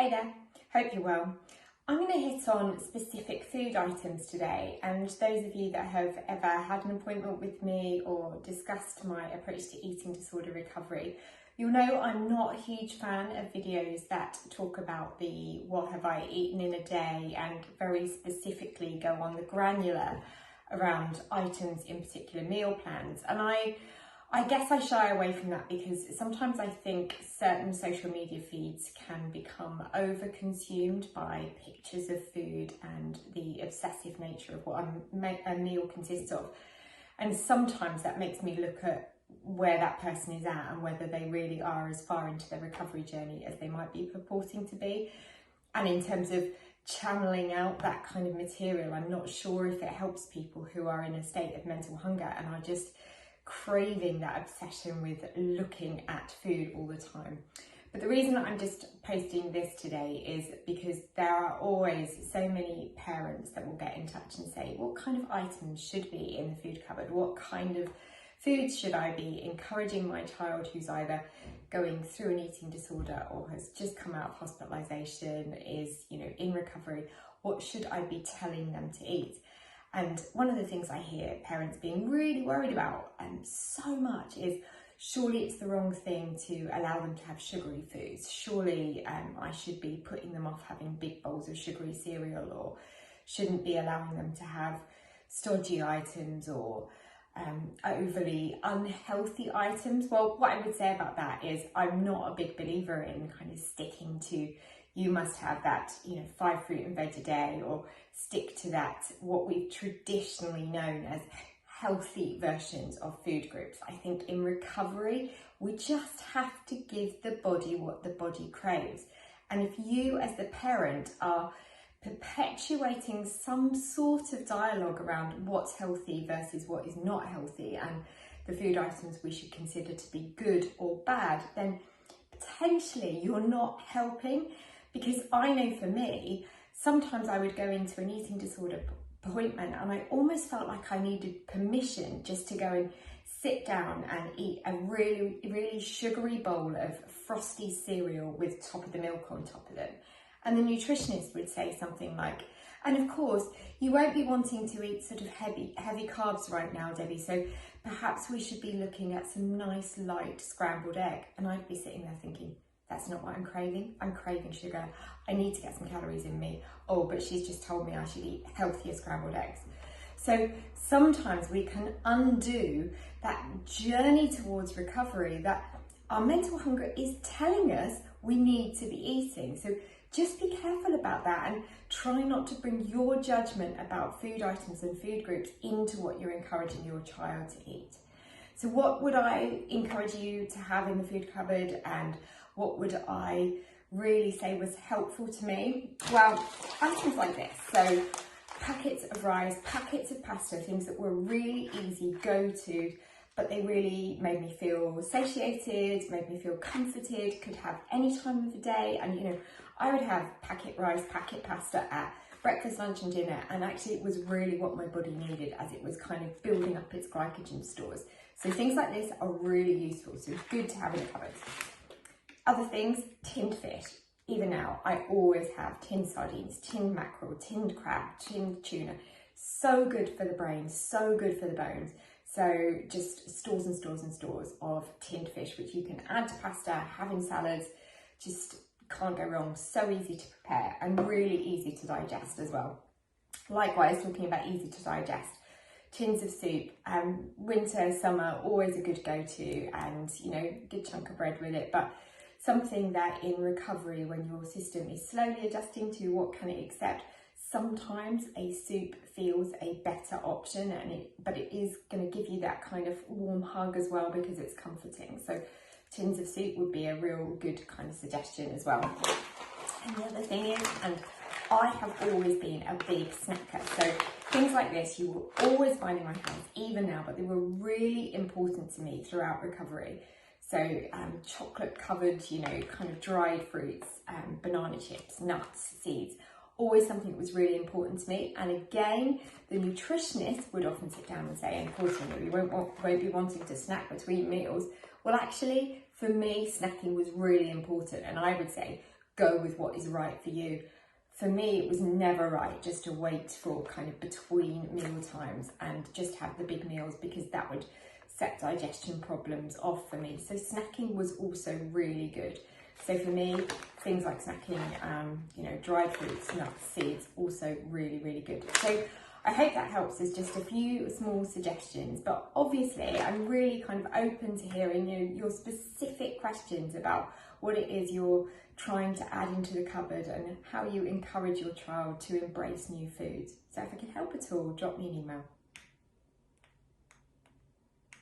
Hi there, hope you're well. I'm going to hit on specific food items today, and those of you that have ever had an appointment with me or discussed my approach to eating disorder recovery, you'll know I'm not a huge fan of videos that talk about the what have I eaten in a day and very specifically go on the granular around items in particular meal plans. And I guess I shy away from that because sometimes I think certain social media feeds can become over-consumed by pictures of food and the obsessive nature of what a meal consists of. And sometimes that makes me look at where that person is at and whether they really are as far into their recovery journey as they might be purporting to be. And in terms of channeling out that kind of material, I'm not sure if it helps people who are in a state of mental hunger and are just craving that obsession with looking at food all the time. But the reason that I'm just posting this today is because there are always so many parents that will get in touch and say, what kind of items should be in the food cupboard? What kind of foods should I be encouraging my child who's either going through an eating disorder or has just come out of hospitalisation, is, in recovery? What should I be telling them to eat? And one of the things I hear parents being really worried about so much is, surely it's the wrong thing to allow them to have sugary foods. Surely I should be putting them off having big bowls of sugary cereal, or shouldn't be allowing them to have stodgy items or overly unhealthy items. Well, what I would say about that is I'm not a big believer in kind of sticking to, you must have that, 5 fruit and veg a day, or stick to that, what we've traditionally known as healthy versions of food groups. I think in recovery, we just have to give the body what the body craves. And if you as the parent are perpetuating some sort of dialogue around what's healthy versus what is not healthy and the food items we should consider to be good or bad, then potentially you're not helping. Because I know for me, sometimes I would go into an eating disorder appointment and I almost felt like I needed permission just to go and sit down and eat a really, really sugary bowl of frosty cereal with top of the milk on top of them. And the nutritionist would say something like, and of course, you won't be wanting to eat sort of heavy carbs right now, Debbie, so perhaps we should be looking at some nice light scrambled egg. And I'd be sitting there thinking, that's not what I'm craving. I'm craving sugar. I need to get some calories in me. Oh, but she's just told me I should eat healthier scrambled eggs. So sometimes we can undo that journey towards recovery that our mental hunger is telling us we need to be eating. So just be careful about that and try not to bring your judgment about food items and food groups into what you're encouraging your child to eat. So what would I encourage you to have in the food cupboard, and what would I really say was helpful to me? Well, items like this. So packets of rice, packets of pasta, things that were really easy go-to, but they really made me feel satiated, made me feel comforted, could have any time of the day. And I would have packet rice, packet pasta at breakfast, lunch and dinner, and actually it was really what my body needed as it was kind of building up its glycogen stores. So things like this are really useful, so it's good to have in the cupboard. Other things, tinned fish. Even now, I always have tinned sardines, tinned mackerel, tinned crab, tinned tuna. So good for the brain, so good for the bones. So just stores and stores and stores of tinned fish, which you can add to pasta, have in salads, just can't go wrong. So easy to prepare and really easy to digest as well. Likewise, talking about easy to digest, tins of soup, winter, summer, always a good go-to, and good chunk of bread with it. But something that in recovery, when your system is slowly adjusting to what can it accept, sometimes a soup feels a better option, but it is going to give you that kind of warm hug as well because it's comforting. So tins of soup would be a real good kind of suggestion as well. And the other thing is, and I have always been a big snacker, so things like this you will always find in my house, even now, but they were really important to me throughout recovery. So chocolate covered, kind of dried fruits, banana chips, nuts, seeds, always something that was really important to me. And again, the nutritionist would often sit down and say, unfortunately, you won't be wanting to snack between meals. Well, actually, for me, snacking was really important. And I would say, go with what is right for you. For me, it was never right just to wait for kind of between meal times and just have the big meals, because that would set digestion problems off for me. So snacking was also really good. So for me, things like snacking, dried fruits, nuts, seeds, also really, really good. So I hope that helps. There's just a few small suggestions, but obviously I'm really kind of open to hearing your specific questions about what it is you're trying to add into the cupboard and how you encourage your child to embrace new foods. So if I can help at all, drop me an email.